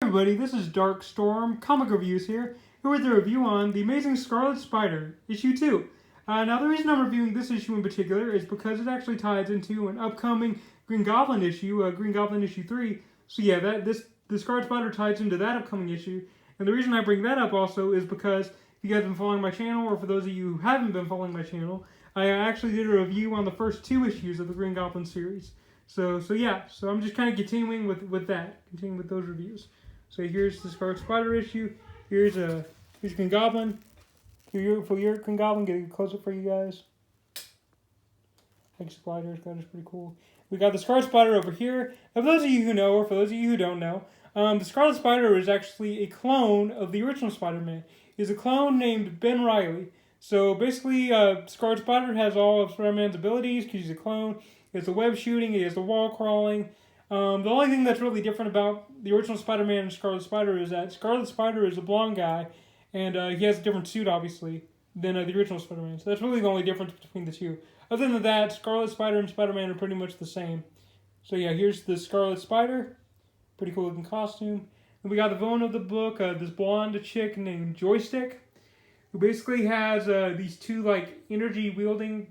everybody, this is Dark Storm Comic Reviews here with a review on the Amazing Scarlet Spider Issue 2. Now the reason I'm reviewing this issue in particular is because it actually ties into an upcoming Green Goblin issue, Green Goblin Issue 3. So yeah, the Scarlet Spider ties into that upcoming issue. And the reason I bring that up also is because if you guys have been following my channel, or for those of you who haven't been following my channel, I actually did a review on the first 2 issues of the Green Goblin series. So I'm just kind of continuing with those reviews. So here's the Scarlet Spider issue. Here's Green Goblin. For your Green Goblin, get a close up for you guys. Like spiders, that is pretty cool. We got the Scarlet Spider over here. Now, for those of you who know, or for those of you who don't know, the Scarlet Spider is actually a clone of the original Spider-Man. He's a clone named Ben Reilly. So basically, Scarlet Spider has all of Spider-Man's abilities because he's a clone. He has the web shooting, he has the wall crawling. The only thing that's really different about the original Spider-Man and Scarlet Spider is that Scarlet Spider is a blonde guy, and he has a different suit, obviously, than the original Spider-Man. So that's really the only difference between the two. Other than that, Scarlet Spider and Spider-Man are pretty much the same. So yeah, here's the Scarlet Spider. Pretty cool looking costume. And we got the villain of the book, this blonde chick named Joystick, who basically has these two energy wielding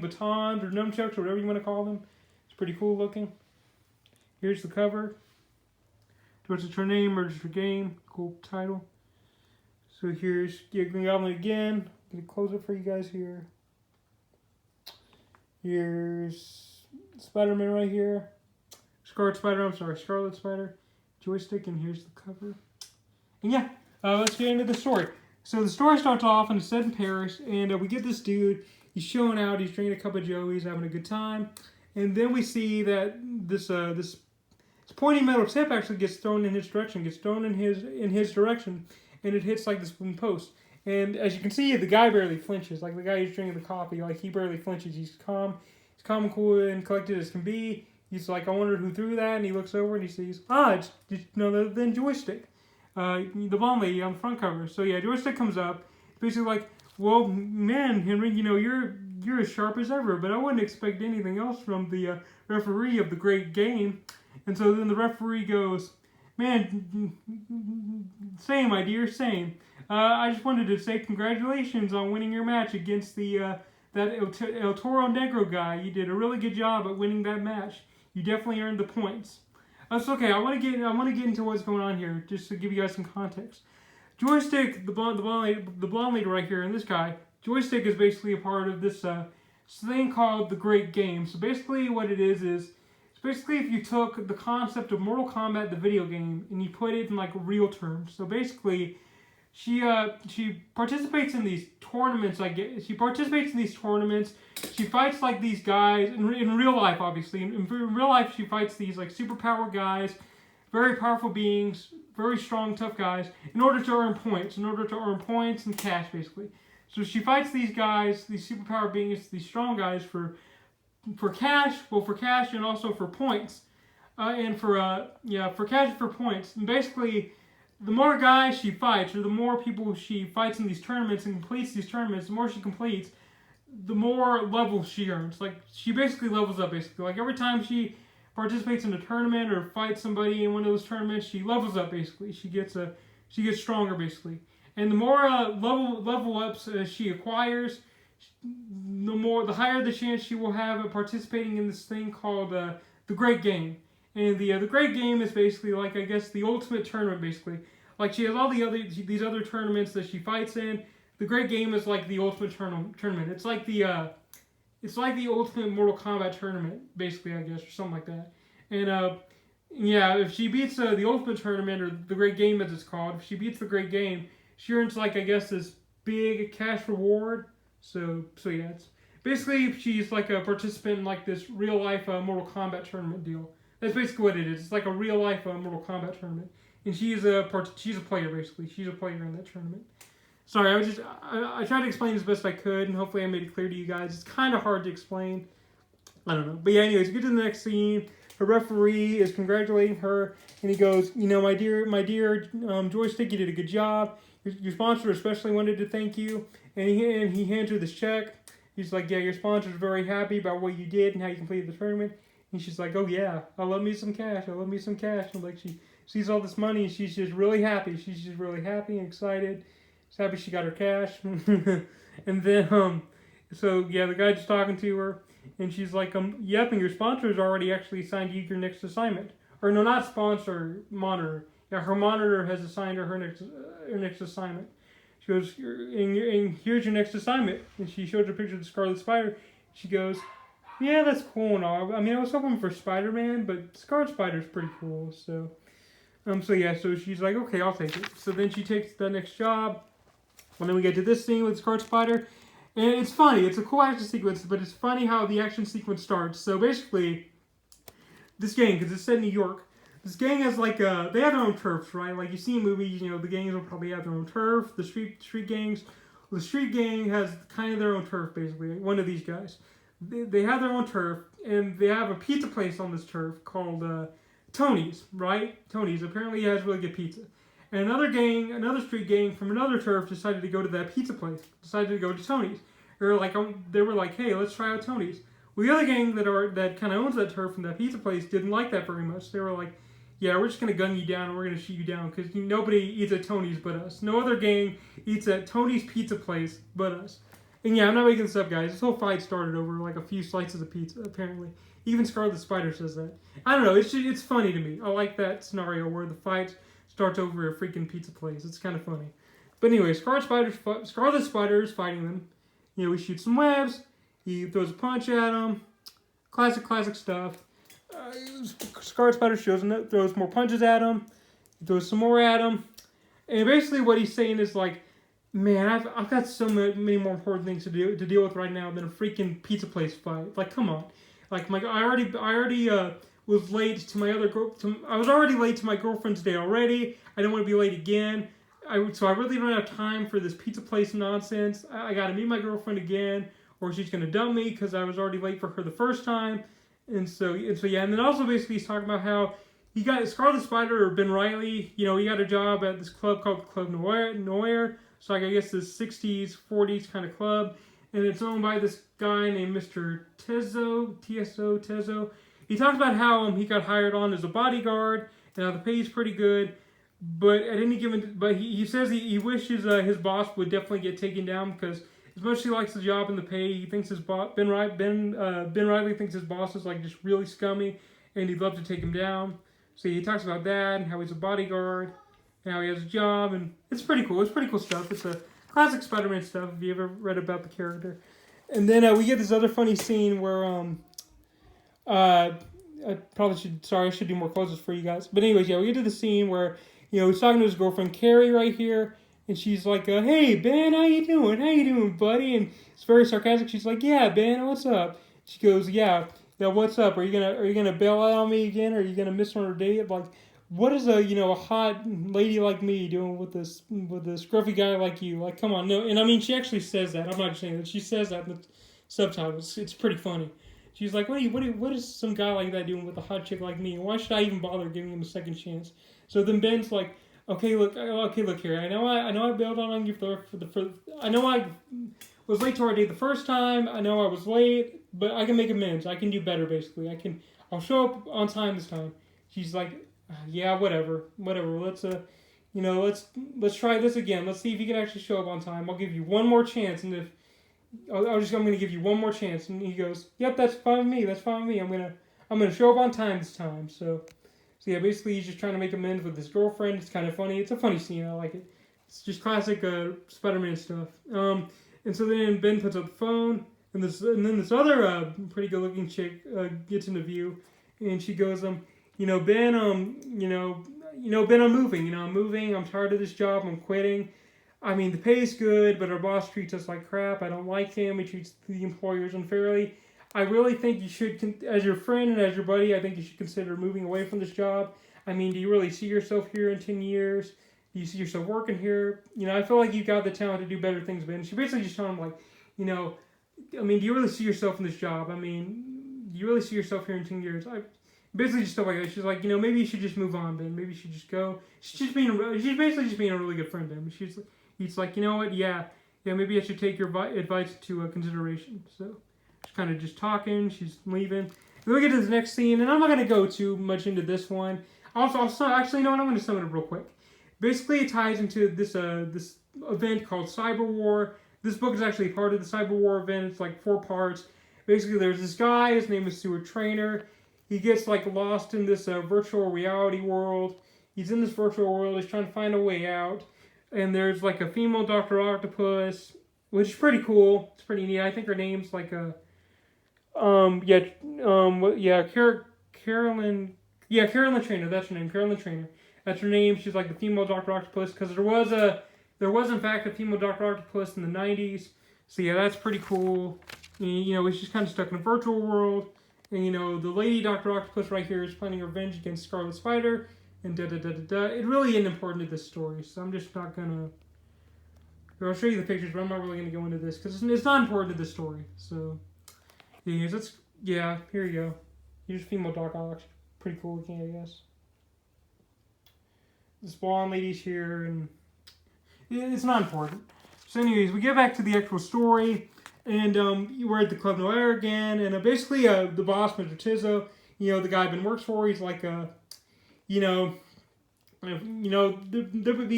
batons or nunchucks or whatever you want to call them. It's pretty cool looking. Here's the cover. Torches her name, murders her game. Cool title. So here's Green Goblin again. I'm gonna close it for you guys here. Here's Spider-Man right here. Scarlet Spider. Joystick, and here's the cover. And yeah, let's get into the story. So the story starts off, and it's set in Paris, and we get this dude. He's showing out. He's drinking a cup of Joe. He's having a good time, and then we see that this pointy metal tip actually gets thrown in his direction. And it hits like this wooden post. And as you can see, the guy barely flinches. Like the guy who's drinking the coffee, he barely flinches. He's calm. He's calm and cool and collected as can be. He's like, I wonder who threw that, and he looks over and he sees, it's none other than Joystick, the blonde lady on the front cover. So yeah, Joystick comes up, basically like, well, man, Henry, you're as sharp as ever, but I wouldn't expect anything else from the referee of the great game. And so then the referee goes, man, same, my dear, same. I just wanted to say congratulations on winning your match against that El Toro Negro guy. You did a really good job at winning that match. You definitely earned the points. That's okay. I want to get into what's going on here, just to give you guys some context. Joystick, the blonde lady right here, and this guy, Joystick is basically a part of this thing called the Great Game. So basically, what it is it's basically if you took the concept of Mortal Kombat, the video game, and you put it in real terms. So basically, she participates in these tournaments. She fights these guys in real life, obviously. In real life, she fights these superpower guys, very powerful beings, very strong, tough guys, in order to earn points. And cash, basically. So she fights these guys, these superpower beings, these strong guys for cash, and also for points, for cash and for points. And basically, the more guys she fights, or the more people she fights in these tournaments and completes these tournaments, the more she completes, the more levels she earns. She basically levels up, basically. Every time she participates in a tournament or fights somebody in one of those tournaments, she levels up, basically. She gets stronger, basically. And the more level ups she acquires, the higher the chance she will have of participating in this thing called the Great Game. And the Great Game is basically the ultimate tournament, basically. She has all these other tournaments that she fights in. The Great Game is the ultimate tournament. It's like the ultimate Mortal Kombat tournament, basically, I guess, or something like that. And if she beats the ultimate tournament, or the Great Game as it's called, if she beats the Great Game, she earns this big cash reward. So yeah, it's basically she's a participant in this real life Mortal Kombat tournament deal. That's basically what it is. It's a real life Mortal Kombat tournament, and she's a player, basically. She's a player in that tournament. Sorry, I tried to explain as best I could, and hopefully I made it clear to you guys. It's kind of hard to explain. I don't know, but yeah. Anyways, get to the next scene. Her referee is congratulating her, and he goes, my dear Joystick, you did a good job. Your sponsor especially wanted to thank you, and he hands her this check. He's like, yeah, your sponsor's very happy about what you did and how you completed the tournament. And she's like, oh yeah, I love me some cash. I love me some cash. And like she sees all this money and she's just really happy. She's just really happy and excited. She's happy she got her cash. And then so yeah, the guy just talking to her and she's like, yep, and your sponsor's already actually assigned you your next assignment. Or no, not sponsor, monitor. Yeah, her monitor has assigned her next assignment. She goes, and here's your next assignment. And she shows her a picture of the Scarlet Spider. She goes, yeah, that's cool and all. I mean, I was hoping for Spider-Man, but Scarlet Spider's pretty cool. So, so she's like, okay, I'll take it. So then she takes the next job. And then we get to this scene with Scarlet Spider. And it's funny. It's a cool action sequence, but it's funny how the action sequence starts. So basically, this gang, because it's set in New York, this gang has like they have their own turfs, right? Like you see in movies, you know, the gangs will probably have their own turf. The street gangs, the street gang has kind of their own turf, basically. One of these guys, they have their own turf, and they have a pizza place on this turf called Tony's, right? Tony's apparently has really good pizza. And another street gang from another turf decided to go to that pizza place. Decided to go to Tony's. They were like, hey, let's try out Tony's. Well, the other gang that kind of owns that turf from that pizza place didn't like that very much. They were like, yeah, we're just going to gun you down and we're going to shoot you down because nobody eats at Tony's but us. No other gang eats at Tony's pizza place but us. And yeah, I'm not making this up, guys. This whole fight started over like a few slices of pizza, apparently. Even Scarlet Spider says that. I don't know. It's funny to me. I like that scenario where the fight starts over a freaking pizza place. It's kind of funny. But anyway, Scarlet Spider is fighting them. You know, he shoots some webs. He throws a punch at him. Classic stuff. Scarlet Spider throws more punches at him. He throws some more at him. And basically what he's saying is like, man, I've got so many more important things to deal with right now than a freaking pizza place fight. Like, come on. Like, I already was late to my other I was already late to my girlfriend's day already. I don't want to be late again. So I really don't have time for this pizza place nonsense. I got to meet my girlfriend again, or she's going to dump me because I was already late for her the first time. And so yeah, and then also basically he's talking about how he got Scarlet Spider or Ben Reilly, you know, he got a job at this club called Club Noir. So like I guess this 60s, 40s kind of club. And it's owned by this guy named Mr. Tezo. He talks about how he got hired on as a bodyguard and how the pay is pretty good. But at any given, he says he wishes his boss would definitely get taken down because as much as he likes the job and the pay, he thinks his boss Ben Reilly thinks his boss is like just really scummy, and he'd love to take him down. So he talks about that and how he's a bodyguard and how he has a job, and it's pretty cool. It's pretty cool stuff. It's a classic Spider-Man stuff if you ever read about the character. And then we get this other funny scene where I should do more closes for you guys. But anyways, yeah, we get to the scene where he's talking to his girlfriend Carrie right here. And she's like, hey, Ben, how you doing? How you doing, buddy? And it's very sarcastic. She's like, yeah, Ben, what's up? She goes, yeah, what's up? Are you gonna bail out on me again? Or are you gonna miss on our date? Like, what is a hot lady like me doing with this scruffy guy like you? Like, come on, no. And I mean, she actually says that. I'm not just saying that. She says that in the subtitles. It's pretty funny. She's like, what is some guy like that doing with a hot chick like me? And why should I even bother giving him a second chance? So then Ben's like, okay, look here. I know I bailed on you I know I was late to our date the first time. I know I was late, but I can make amends. I can do better, basically. I'll show up on time this time. She's like, yeah, whatever. Let's try this again. Let's see if you can actually show up on time. I'll give you one more chance, and I'm going to give you one more chance. And he goes, yep, that's fine with me. I'm gonna show up on time this time. So yeah, basically he's just trying to make amends with his girlfriend. It's kind of funny. It's a funny scene. I like it. It's just classic Spider-Man stuff. And so then Ben puts up the phone, and then this other pretty good-looking chick gets into view, and she goes, Ben, Ben, I'm moving. I'm moving. I'm tired of this job. I'm quitting. I mean, the pay's good, but our boss treats us like crap. I don't like him. He treats the employers unfairly. I really think you should, as your friend and as your buddy, I think you should consider moving away from this job. I mean, do you really see yourself here in 10 years? Do you see yourself working here? I feel like you've got the talent to do better things, Ben. She basically just told him, like, I mean, do you really see yourself in this job? I mean, do you really see yourself here in 10 years? I basically just stuff like that. She's like, maybe you should just move on, Ben. Maybe you should just go. She's basically just being a really good friend, Ben. He's like, you know what? Yeah, maybe I should take your advice into consideration. So she's kind of just talking. She's leaving. And we get to the next scene, and I'm not going to go too much into this one. Actually, no, I'm going to sum it up real quick. Basically, it ties into this this event called Cyber War. This book is actually part of the Cyber War event. It's like 4 parts. Basically, there's this guy. His name is Stuart Trainer. He gets like lost in this virtual reality world. He's in this virtual world. He's trying to find a way out. And there's like a female Dr. Octopus, which is pretty cool. It's pretty neat. I think her name's like Carolyn Trainer. That's her name, Carolyn Trainer. That's her name. She's like the female Dr. Octopus, because there was in fact a female Dr. Octopus in the 90s. So yeah, that's pretty cool. And, you know, he's just kind of stuck in a virtual world. And you know, the lady Dr. Octopus right here is planning revenge against Scarlet Spider. And da-da-da-da-da. It really isn't important to this story, so I'm just not gonna... I'll show you the pictures, but I'm not really gonna go into this, because it's not important to the story, so... Yeah, here you go. Here's female Doc Ock. Pretty cool looking, I guess. This blonde lady's here, and... It's not important. So anyways, we get back to the actual story, and we're at the Club Noir again, and basically the boss, Mr. Tizzo, you know, the guy I've been works for, he's like they're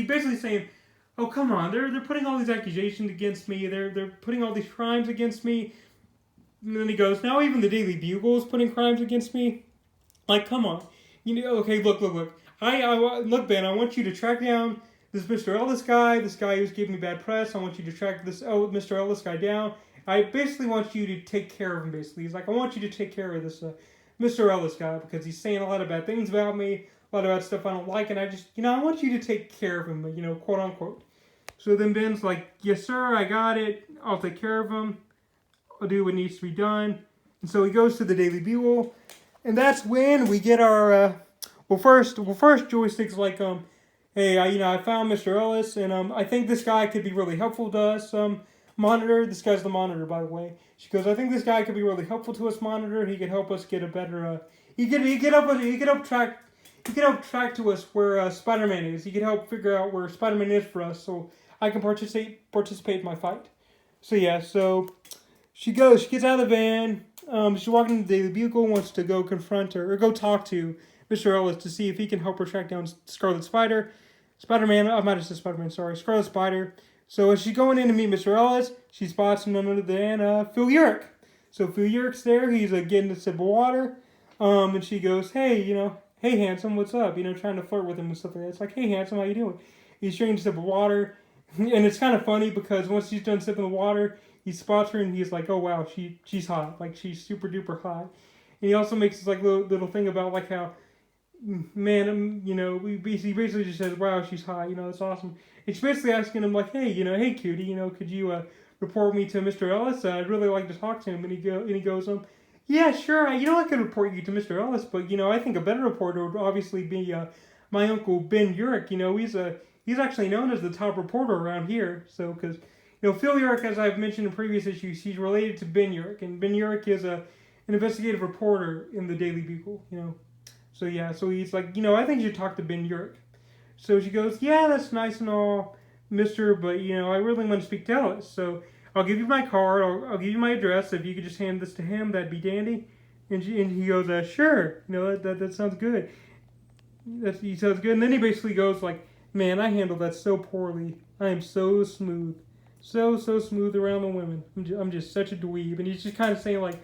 basically saying, oh, come on, they're putting all these accusations against me, they're putting all these crimes against me, and then he goes, now even the Daily Bugle is putting crimes against me, like, come on, you know, okay, look, look, Ben, I want you to track down this Mr. Ellis guy, this guy who's giving me bad press, I want you to track this Mr. Ellis guy down, I basically want you to take care of him, basically, he's like, I want you to take care of this, Mr. Ellis guy, because he's saying a lot of bad things about me, a lot of bad stuff I don't like, and I just, you know, I want you to take care of him, you know, quote unquote. So then Ben's like, yes sir, I got it, I'll take care of him, I'll do what needs to be done. And so he goes to the Daily Bugle, and that's when we get our, first Joystick's like, hey, I found Mr. Ellis, and I think this guy could be really helpful to us, Monitor, this guy's the Monitor, by the way. She goes, I think this guy could be really helpful to us, Monitor. He could help us get a better, he could help track to us where Spider-Man is. He could help figure out where Spider-Man is for us, so I can participate in my fight. So yeah, so she gets out of the van. She's walking to the Daily Bugle, wants to go confront her, or go talk to Mr. Ellis to see if he can help her track down Scarlet Spider. Spider-Man, I might have said Spider-Man, sorry, Scarlet Spider. So as she's going in to meet Mr. Ellis, she spots none other than Phil Urich. So Phil Urich's there, he's getting a sip of water. And she goes, hey, hey handsome, what's up? Trying to flirt with him and stuff like that. It's like, hey handsome, how you doing? He's drinking a sip of water. And it's kind of funny because once she's done sipping the water, he spots her and he's like, oh wow, she's hot. Like she's super duper hot. And he also makes this like little thing about like how, man, he basically just says, wow, she's hot, that's awesome. And she's basically asking him like, hey, hey cutie, could you report me to Mr. Ellis? I'd really like to talk to him. And he goes, yeah, sure, I could report you to Mr. Ellis, but I think a better reporter would obviously be my uncle Ben Urich. He's actually known as the top reporter around here. So because Phil Urich, as I've mentioned in previous issues, he's related to Ben Urich, and Ben Urich is an investigative reporter in the Daily Bugle. So yeah, so he's like, I think you should talk to Ben Urich. So she goes, yeah, that's nice and all, mister, but, I really want to speak to Ellis. So I'll give you my card, I'll give you my address. If you could just hand this to him, that'd be dandy. And he goes, sure, that sounds good. He sounds good. And then he basically goes like, man, I handled that so poorly. I am so smooth. So smooth around the women. I'm just such a dweeb. And he's just kind of saying like,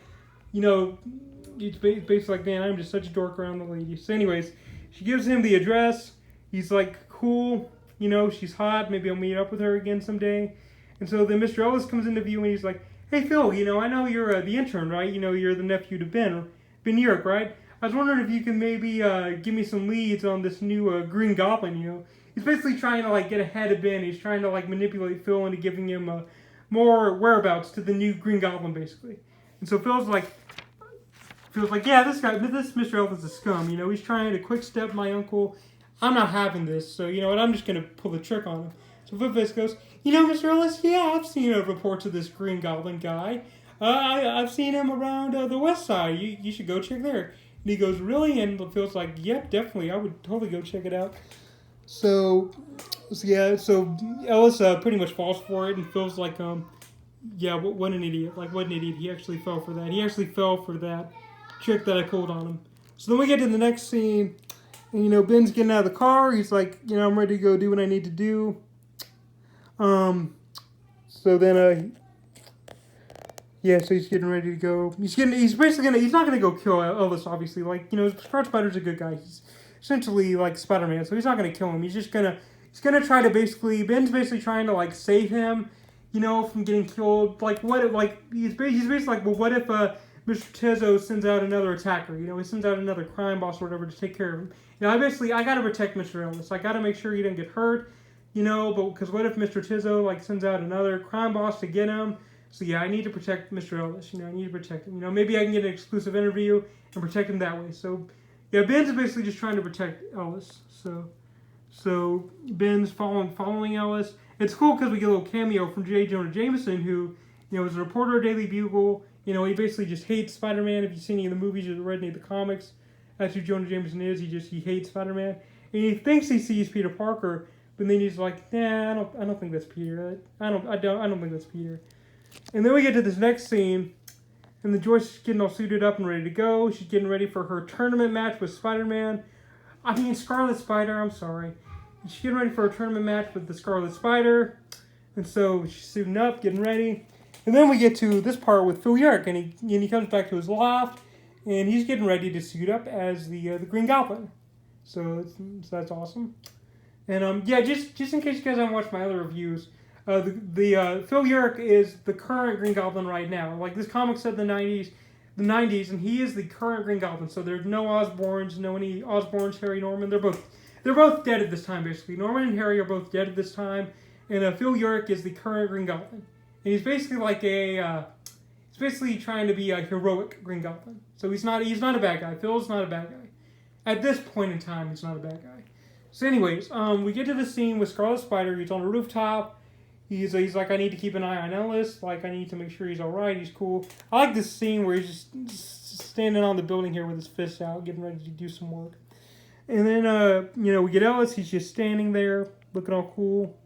it's basically like, man, I'm just such a dork around the ladies. So anyways, she gives him the address. He's like, cool, she's hot. Maybe I'll meet up with her again someday. And so then Mr. Ellis comes into view and he's like, hey, Phil, I know you're the intern, right? You're the nephew to Ben Urich, right? I was wondering if you can maybe give me some leads on this new Green Goblin, He's basically trying to, like, get ahead of Ben. He's trying to, like, manipulate Phil into giving him more whereabouts to the new Green Goblin, basically. And so Phil's like, yeah, this Mr. Ellis is a scum, He's trying to quick step my uncle. I'm not having this, so you know what? I'm just going to pull the trick on him. So Phil goes, Mr. Ellis, yeah, I've seen reports of this Green Goblin guy. I've seen him around the west side. You should go check there. And he goes, really? And Phil's like, yep, definitely. I would totally go check it out. So Ellis pretty much falls for it, and Phil's like, yeah, what an idiot. Like, what an idiot. He actually fell for that. He actually fell for that trick that I pulled on him. So then we get to the next scene, and you know, Ben's getting out of the car. He's like, you know, I'm ready to go do what I need to do. So then yeah, so he's getting ready to go. He's not gonna go kill Elvis, obviously. Like, you know, Scarlet Spider's a good guy. He's essentially like Spider-Man, so he's not gonna kill him. He's gonna try to Ben's basically trying to like save him, you know, from getting killed. Like he's basically like, well, what if Mr. Tizo sends out another attacker? You know, he sends out another crime boss or whatever to take care of him. You know, I gotta protect Mr. Elvis. I gotta make sure he doesn't get hurt. You know, but because what if Mr. Tizo like sends out another crime boss to get him? So yeah, I need to protect Mr. Elvis. You know, I need to protect him. You know, maybe I can get an exclusive interview and protect him that way. So yeah, Ben's basically just trying to protect Elvis. So Ben's following Elvis. It's cool because we get a little cameo from J. Jonah Jameson, who, you know, is a reporter at Daily Bugle. You know, he basically just hates Spider-Man. If you've seen any of the movies or read any of the comics, that's who Jonah Jameson is. He hates Spider-Man, and he thinks he sees Peter Parker, but then he's like, nah, I don't think that's Peter. I don't think that's Peter. And then we get to this next scene, and the Joyce is getting all suited up and ready to go. She's getting ready for her tournament match with Scarlet Spider, I'm sorry. She's getting ready for a tournament match with the Scarlet Spider. And so she's suiting up, getting ready. And then we get to this part with Phil Urich, and he comes back to his loft, and he's getting ready to suit up as the Green Goblin. So that's awesome. And yeah, just in case you guys haven't watched my other reviews, Phil Urich is the current Green Goblin right now. Like, this comic said the 90s, and he is the current Green Goblin. So there's no Osborns, Harry, Norman. They're both dead at this time, basically. Norman and Harry are both dead at this time, and Phil Urich is the current Green Goblin. And he's basically like he's basically trying to be a heroic Green Goblin. So he's not a bad guy. Phil's not a bad guy. At this point in time, he's not a bad guy. So anyways, we get to the scene with Scarlet Spider. He's on a rooftop. He's like, I need to keep an eye on Ellis. Like, I need to make sure he's all right. He's cool. I like this scene where he's just standing on the building here with his fists out, getting ready to do some work. And then, you know, we get Ellis. He's just standing there, looking all cool.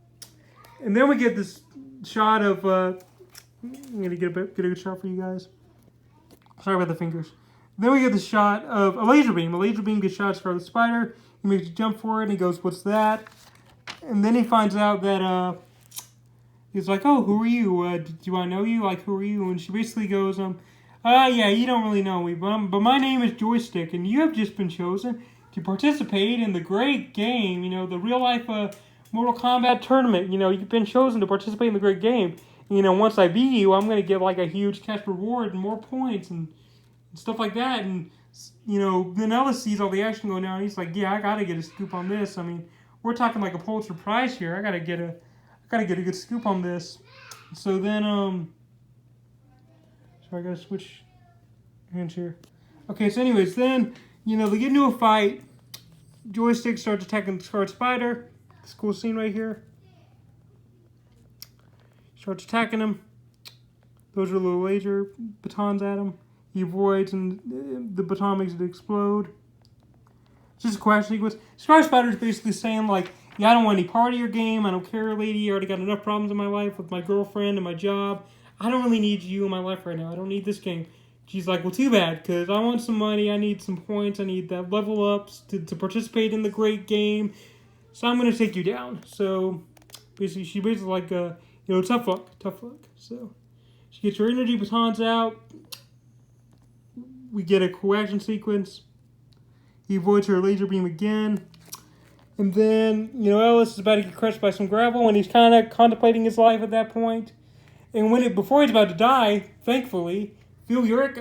And then we get this shot of, I'm going to get a good shot for you guys. Sorry about the fingers. Then we get the shot of a laser beam. A laser beam gets shot at Scarlet Spider. He makes a jump for it, and he goes, what's that? And then he finds out that, he's like, oh, who are you? Do I know you? Like, who are you? And she basically goes, yeah, you don't really know me, but my name is Joystick, and you have just been chosen to participate in the great game, you know, the real-life Mortal Kombat tournament. You know, you've been chosen to participate in the great game. You know, once I beat you, I'm going to get, like, a huge cash reward and more points and stuff like that. And, you know, then Ellis sees all the action going down, and he's like, yeah, I got to get a scoop on this. I mean, we're talking like a Pulitzer Prize here. I got to get a good scoop on this. So then, so I gotta switch hands here. Okay, so anyways, then, you know, they get into a fight. Joystick starts attacking the Scarlet Spider. This cool scene right here. Starts attacking him. Those are little laser batons at him. He avoids, and the baton makes it explode. It's just a crash sequence. Scarlet Spider's basically saying, like, yeah, I don't want any part of your game. I don't care, lady. I already got enough problems in my life with my girlfriend and my job. I don't really need you in my life right now. I don't need this game. She's like, well, too bad, because I want some money. I need some points. I need that level ups to participate in the great game. So I'm going to take you down. So basically, she basically like, you know, tough luck. So she gets her energy batons out. We get a cool action sequence. He avoids her laser beam again. And then, you know, Ellis is about to get crushed by some gravel, and he's kind of contemplating his life at that point. And before he's about to die, thankfully, Phil Urich,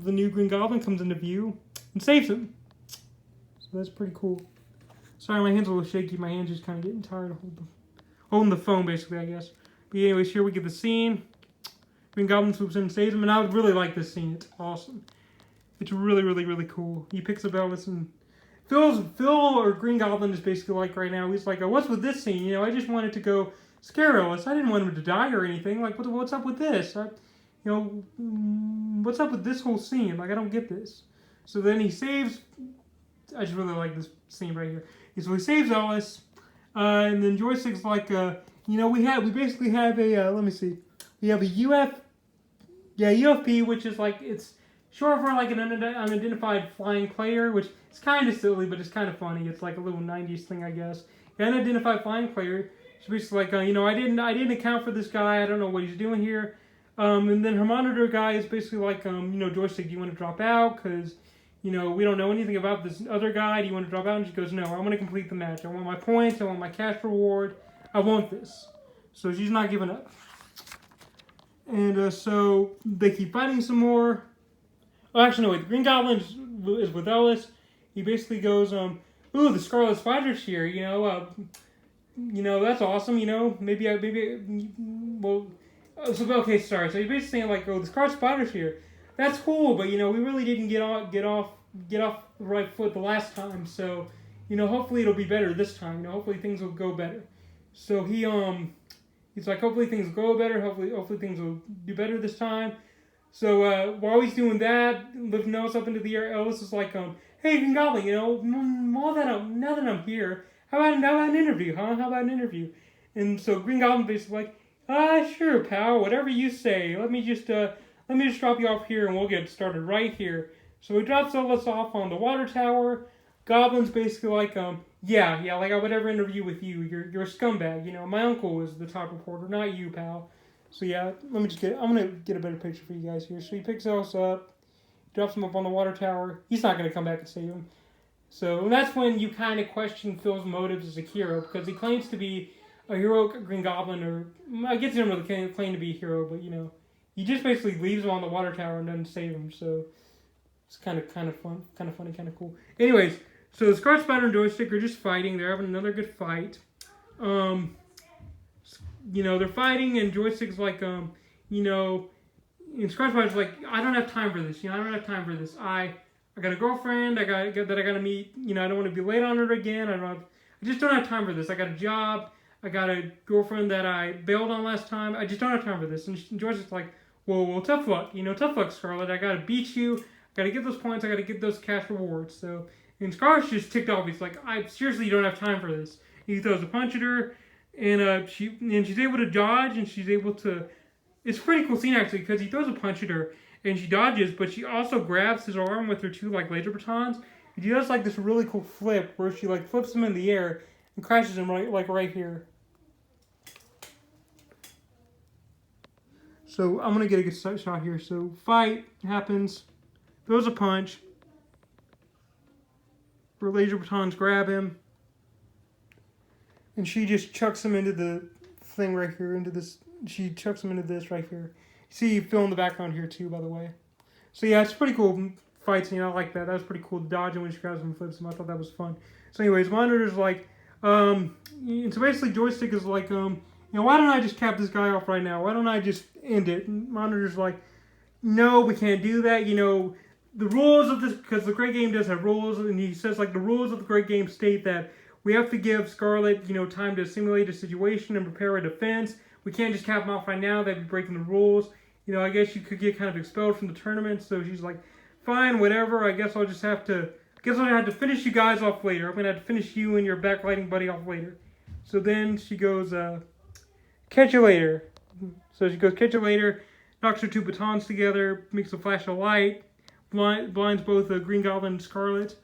the new Green Goblin, comes into view and saves him. So that's pretty cool. Sorry, my hand's a little shaky. My hand's just kind of getting tired of holding the phone, basically, I guess. But anyways, here we get the scene. Green Goblin swoops in and saves him, and I really like this scene. It's awesome. It's really, really, really cool. He picks up Elvis, and Phil or Green Goblin is basically like right now. He's like, oh, what's with this scene? You know, I just wanted to go scare Ellis. I didn't want him to die or anything. Like, what's up with this? What's up with this whole scene? Like, I don't get this. So then he saves. I just really like this scene right here. So he saves Ellis, and then Joystick's like, you know, we basically have a let me see. We have a UFP, which is like short for like an unidentified flying player, which is kind of silly, but it's kind of funny. It's like a little 90s thing, I guess. Unidentified flying player. She's basically like, you know, I didn't account for this guy. I don't know what he's doing here. And then her monitor guy is basically like, you know, Joystick, do you want to drop out? Because, you know, we don't know anything about this other guy. Do you want to drop out? And she goes, no, I want to complete the match. I want my points. I want my cash reward. I want this. So she's not giving up. And so they keep fighting some more. Oh, actually, no, wait. The Green Goblin is with Ellis. He basically goes, ooh, the Scarlet Spider's here. You know, that's awesome. You know, well, so okay, sorry. So he's basically saying like, oh, the Scarlet Spider's here. That's cool, but you know, we really didn't get off the right foot the last time. So, you know, hopefully it'll be better this time. You know, hopefully things will go better. So he's like, hopefully things will go better. Hopefully things will do better this time. So while he's doing that, lifting Ellis up into the air, Ellis is like, hey, Green Goblin, you know, now that I'm here, how about an interview, huh? How about an interview? And so Green Goblin basically like, sure, pal, whatever you say. Let me just drop you off here, and we'll get started right here. So he drops Ellis off on the water tower. Goblin's basically like, yeah, like I would ever interview with you. You're a scumbag. You know, my uncle is the top reporter, not you, pal. So yeah, I'm gonna get a better picture for you guys here. So he picks Ellis up, drops him up on the water tower. He's not gonna come back and save him. So that's when you kind of question Phil's motives as a hero, because he claims to be a heroic Green Goblin, or I guess he doesn't really claim to be a hero, but you know, he just basically leaves him on the water tower and doesn't save him. So it's kind of fun, kind of funny, kind of cool. Anyways, so Scarlet Spider and Joystick are just fighting. They're having another good fight. You know, they're fighting, and Joystick's like, you know, and Scarlet Spider's like, I don't have time for this. You know, I don't have time for this. I got a girlfriend. I gotta meet. You know, I don't want to be late on her again. I just don't have time for this. I got a job. I got a girlfriend that I bailed on last time. I just don't have time for this. And Joystick's like, well, tough luck. You know, tough luck, Scarlet. I gotta beat you. I gotta get those points. I gotta get those cash rewards. So, and Scarlet's just ticked off. He's like, I seriously don't have time for this. He throws a punch at her. And she's able to dodge, and she's able to. It's a pretty cool scene actually, because he throws a punch at her, and she dodges, but she also grabs his arm with her two like laser batons. And she does like this really cool flip where she like flips him in the air and crashes him right here. So I'm gonna get a good shot here. So fight happens, throws a punch. Her laser batons grab him. And she just chucks him into the thing right here, she chucks him into this right here. You see Phil in the background here too, by the way. So yeah, it's pretty cool fight scene. I like that. That was pretty cool, dodging when she grabs him and flips him. I thought that was fun. So anyways, Monitor's like, and so basically Joystick is like, you know, why don't I just cap this guy off right now? Why don't I just end it? And Monitor's like, no, we can't do that. You know, the rules of this, because the Great Game does have rules, and he says like the rules of the Great Game state that we have to give Scarlet, you know, time to simulate a situation and prepare a defense. We can't just cap him off right now. That'd be breaking the rules. You know, I guess you could get kind of expelled from the tournament. So she's like, fine, whatever. I guess I'll have to finish you guys off later. I'm going to have to finish you and your backlighting buddy off later. So then she goes, catch you later. So she goes, catch you later, knocks her two batons together, makes a flash of light, blinds both Green Goblin and Scarlet.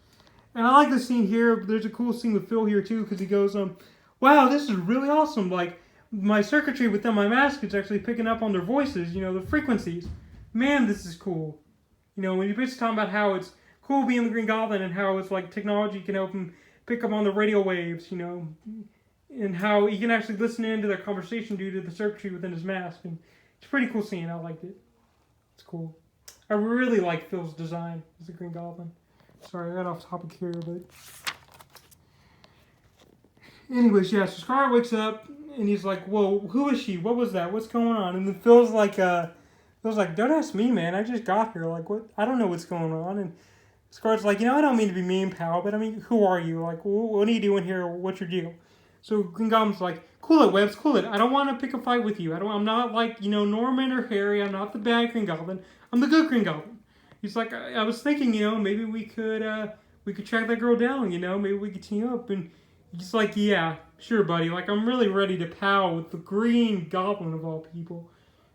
And I like this scene here. There's a cool scene with Phil here too, because he goes, wow, this is really awesome. Like, my circuitry within my mask is actually picking up on their voices, you know, the frequencies. Man, this is cool. You know, when you're basically talking about how it's cool being the Green Goblin and how it's like technology can help him pick up on the radio waves, you know, and how he can actually listen into their conversation due to the circuitry within his mask. And it's a pretty cool scene. I liked it. It's cool. I really like Phil's design as the Green Goblin. Sorry, I got off topic here, but anyways, yeah, so Scarlet wakes up and he's like, whoa, who is she? What was that? What's going on? And then Phil's like, don't ask me, man. I just got here. Like, what? I don't know what's going on. And Scarlet's like, you know, I don't mean to be mean, pal, but I mean, who are you? Like, what are you doing here? What's your deal? So Green Goblin's like, cool it, Webbs, cool it. I don't want to pick a fight with you. I'm not like, you know, Norman or Harry. I'm not the bad Green Goblin. I'm the good Green Goblin. He's like, I was thinking, you know, maybe we could track that girl down, you know, maybe we could team up. And he's like, yeah, sure, buddy. Like, I'm really ready to pal with the Green Goblin of all people.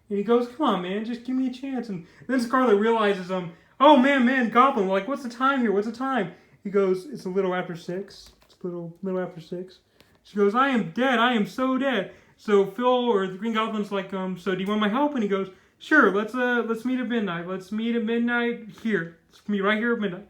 And he goes, come on, man, just give me a chance. And then Scarlet realizes, oh oh man, Goblin, like, what's the time here? What's the time? He goes, it's a little after 6. It's a little after 6. She goes, I am dead. I am so dead. So Phil or the Green Goblin's like, so do you want my help? And he goes, sure, let's meet at midnight. Let's meet at midnight here. Let's meet right here at midnight.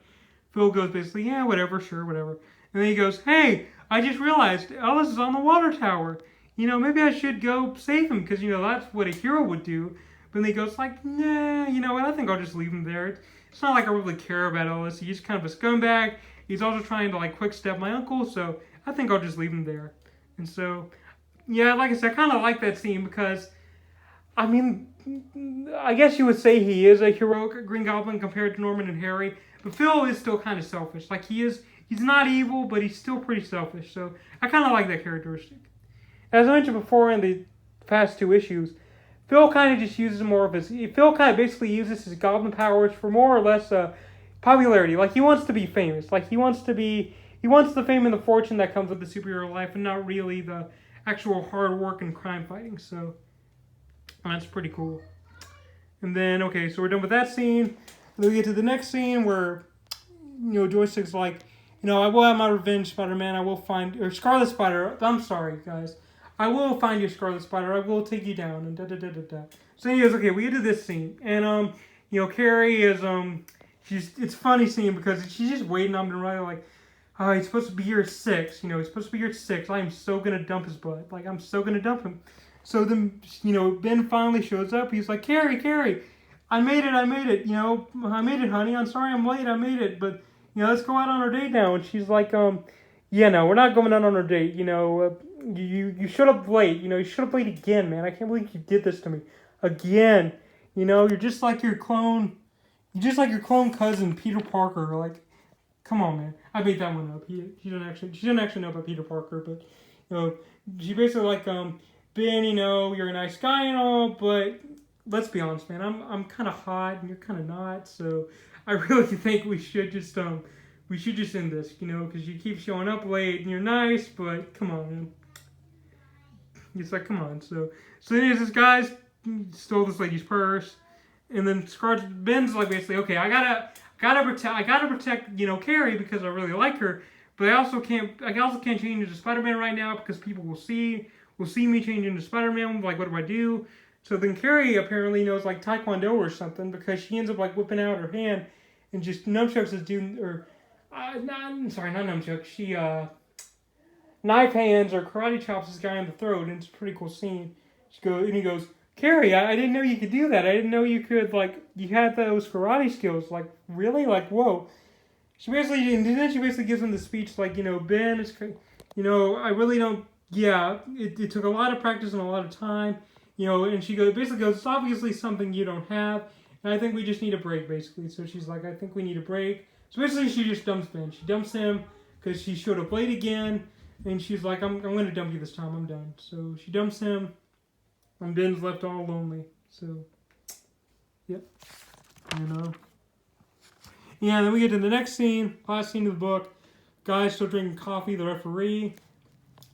Phil goes basically, yeah, whatever, sure, whatever. And then he goes, hey, I just realized Ellis is on the water tower. You know, maybe I should go save him because, you know, that's what a hero would do. But then he goes like, nah, you know what, I think I'll just leave him there. It's not like I really care about Ellis. He's kind of a scumbag. He's also trying to, like, quick step my uncle, so I think I'll just leave him there. And so, yeah, like I said, I kind of like that scene because, I mean, I guess you would say he is a heroic Green Goblin compared to Norman and Harry, but Phil is still kind of selfish. Like, he's not evil, but he's still pretty selfish, so I kind of like that characteristic. As I mentioned before in the past 2 issues, Phil kind of just uses more of his... Phil kind of basically uses his goblin powers for more or less popularity. Like, he wants to be famous. Like, he wants the fame and the fortune that comes with the superhero life and not really the actual hard work and crime fighting. So, that's pretty cool. And then, okay, so we're done with that scene. And then we get to the next scene where, you know, Joystick's like, you know, I will have my revenge, Spider-Man. I will find... Or Scarlet Spider. I'm sorry, guys. I will find you, Scarlet Spider. I will take you down. And da-da-da-da-da. So anyways, okay, we get to this scene. And, you know, Carrie is, it's a funny scene because she's just waiting on him to write, like, oh, he's supposed to be here at 6. You know, he's supposed to be here at 6. I am so going to dump his butt. Like, I'm so going to dump him. So then, you know, Ben finally shows up. He's like, Carrie, I made it. You know, I made it, honey. I'm sorry I'm late. I made it. But, you know, let's go out on our date now. And she's like, yeah, no, we're not going out on our date. You know, you showed up late. You know, you showed up late again, man. I can't believe you did this to me. Again. You know, you're just like your clone. You're just like your clone cousin, Peter Parker. Like, come on, man. I made that one up. She didn't actually know about Peter Parker, but, you know, she basically like, Ben, you know, you're a nice guy and all, but let's be honest, man. I'm kind of hot and you're kind of not, so I really think we should just end this, you know, because you keep showing up late and you're nice, but come on, man. It's like, come on. So anyways, this guy stole this lady's purse, and then Ben's like basically, okay, I gotta protect, you know, Carrie because I really like her, but I also can't change into Spider-Man right now because people will see me change into Spider-Man. Like, what do I do? So then Carrie apparently knows like Taekwondo or something because she ends up like whipping out her hand and just nunchucks this dude, or not nunchucks. She knife hands or karate chops this guy in the throat, and it's a pretty cool scene. He goes, Carrie, I didn't know you could do that. I didn't know you could, like, you had those karate skills. Like, really? Like, whoa. She basically gives him the speech, like, you know, Ben, it's, you know, I really don't, yeah, it took a lot of practice and a lot of time, you know, and she basically goes, it's obviously something you don't have, and I think we just need a break, basically. So she's like, I think we need a break. So basically she just dumps Ben. She dumps him because she showed up late again, and she's like, I'm going to dump you this time. I'm done. So she dumps him. And Ben's left all lonely. So, yep. You know. Yeah, then we get to the next scene. Last scene of the book. Guy's still drinking coffee, the referee.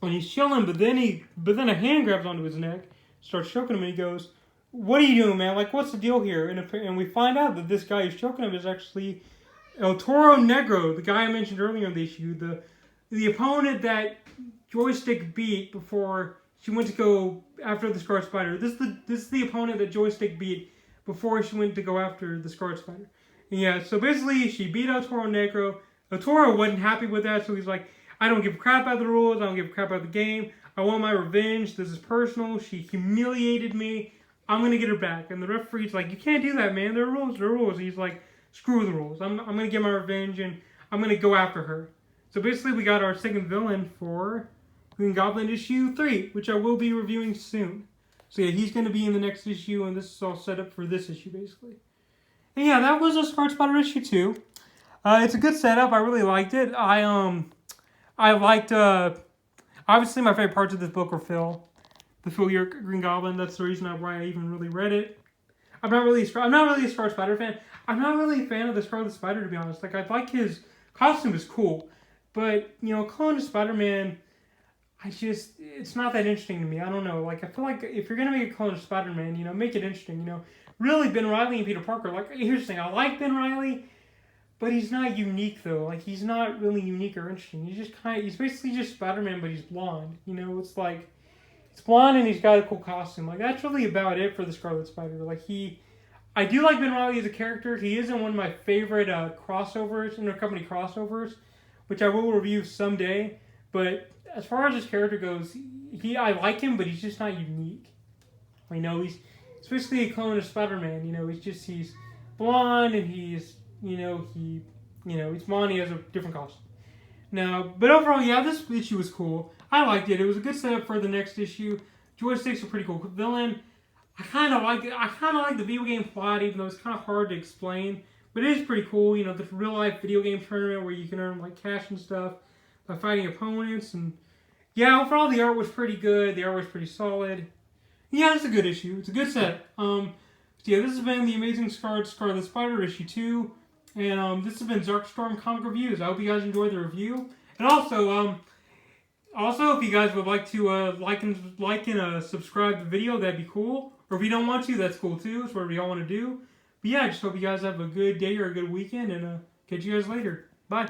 And he's chilling, but then a hand grabs onto his neck, starts choking him, and he goes, what are you doing, man? Like, what's the deal here? And we find out that this guy who's choking him is actually El Toro Negro, the guy I mentioned earlier in the issue, the opponent that Joystick beat before she went to go after the Scarlet Spider. This is the opponent that Joystick beat before she went to go after the Scarlet Spider. And yeah, so basically she beat El Toro Negro. El Toro wasn't happy with that, so he's like, I don't give a crap about the rules. I don't give a crap about the game. I want my revenge. This is personal. She humiliated me. I'm going to get her back. And the referee's like, you can't do that, man. There are rules. There are rules. And he's like, screw the rules. I'm going to get my revenge, and I'm going to go after her. So basically we got our second villain for Green Goblin issue 3, which I will be reviewing soon. So yeah, he's going to be in the next issue, and this is all set up for this issue, basically. And yeah, that was a Scarlet Spider issue 2. It's a good setup. I really liked it. I liked, obviously my favorite parts of this book were the Phil York Green Goblin. That's the reason why I even really read it. I'm not really a Scarlet Spider fan. I'm not really a fan of the Scarlet Spider, to be honest. Like, I like his costume is cool, but, you know, Clone of Spider-Man, it's not that interesting to me. I don't know. Like, I feel like if you're going to make a Clone of Spider-Man, you know, make it interesting, you know. really Ben Reilly and Peter Parker. Like, here's the thing, I like Ben Reilly, but he's not unique though. Like, he's not really unique or interesting. He's basically just Spider-Man, but he's blonde. You know, it's like, he's blonde and he's got a cool costume. Like, that's really about it for the Scarlet Spider. Like, I do like Ben Reilly as a character. He is in one of my favorite crossovers, intercompany crossovers, which I will review someday. But as far as his character goes, I like him, but he's just not unique. You know, he's basically a clone of Spider-Man. You know, he's blonde and he's blonde. He has a different costume. Now, but overall, yeah, this issue was cool. I liked it. It was a good setup for the next issue. Joystick's a pretty cool villain. I kind of like it. I kind of like the video game plot, even though it's kind of hard to explain. But it is pretty cool. You know, the real life video game tournament where you can earn like cash and stuff by fighting opponents. And yeah, overall the art was pretty good. The art was pretty solid. Yeah, it's a good issue. It's a good set. Yeah, this has been the Amazing Scarlet Spider Issue 2. And this has been Zarkstorm Comic Reviews. I hope you guys enjoyed the review. And also, if you guys would like to like and subscribe to the video, that'd be cool. Or if you don't want to, that's cool too. It's whatever y'all want to do. But yeah, I just hope you guys have a good day or a good weekend. And catch you guys later. Bye.